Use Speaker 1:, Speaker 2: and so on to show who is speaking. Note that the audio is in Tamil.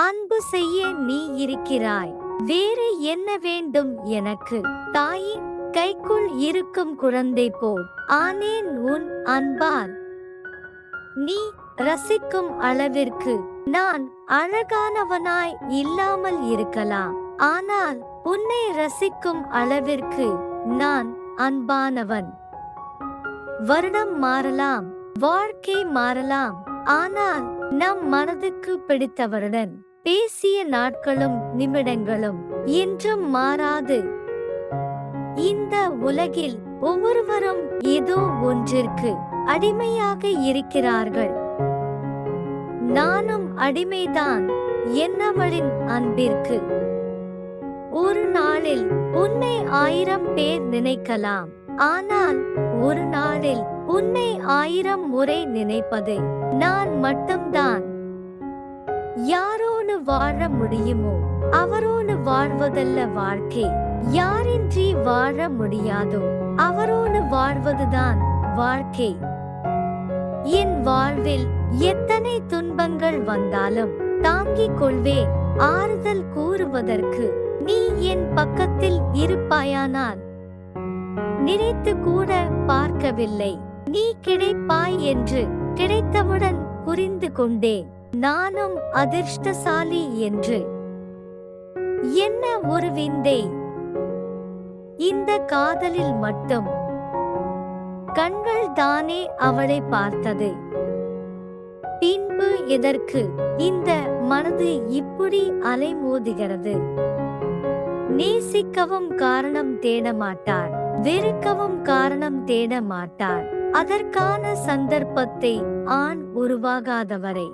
Speaker 1: அன்பு செய்ய நீ இருக்கிறாய். வேறு என்ன வேண்டும் எனக்கு? தாயின் கைக்குள் இருக்கும் குழந்தை போல் ஆனேன் உன் அன்பால். நீ ரசிக்கும் அளவிற்கு நான் அழகானவனாய் இல்லாமல் இருக்கலாம். ஆனால் உன்னை ரசிக்கும் அளவிற்கு நான் அன்பானவன். வருடம் மாறலாம், வாழ்க்கை மாறலாம், ஆனால் நம் மனதுக்கு பிடித்தவருடன் பேசிய நாட்களும் நிமிடங்களும் என்றும் மாறாது. இந்த உலகில் ஒவ்வொருவரும் ஏதோ ஒன்றிற்கு அடிமையாக இருக்கிறார்கள். நானும் அடிமைதான் என்னவளின் அன்பிற்கு. ஒரு நாளில் உன்னை 1000 பேர் நினைக்கலாம், ஆனால் ஒரு நாளில் உன்னை 1000 முறை நினைப்பது நான் மட்டும்தான். யாரோடு வாழ முடியுமோ அவரோடு வாழ்வதல்ல வாழ்க்கை. யாரின்றி வாழ முடியாதோ அவரோடு வாழ்வதுதான் வாழ்க்கை. என் வாழ்வில் எத்தனை துன்பங்கள் வந்தாலும் தாங்கிக் கொள்வேன். ஆறுதல் கூறுவதற்கு நீ என் பக்கத்தில் இருப்பாயானால் நினைத்து கூட பார்க்கவில்லை நீ கிடைப்பாய் என்று. கிடைத்தவுடன் புரிந்து கொண்டேன் நானும் அதிர்ஷ்டசாலி என்று. என்ன ஒரு விந்தை இந்த காதலில் மட்டும். கண்கள் தானே அவளை பார்த்தது. பின்பு எதற்கு இந்த மனது இப்படி அலைமோதுகிறது? நேசிக்கவும் காரணம் தேட மாட்டாள், வெறுக்கவும் காரணம் தேட மாட்டாள். அதற்கான சந்தர்ப்பத்தை ஆண் உருவாகாதவரை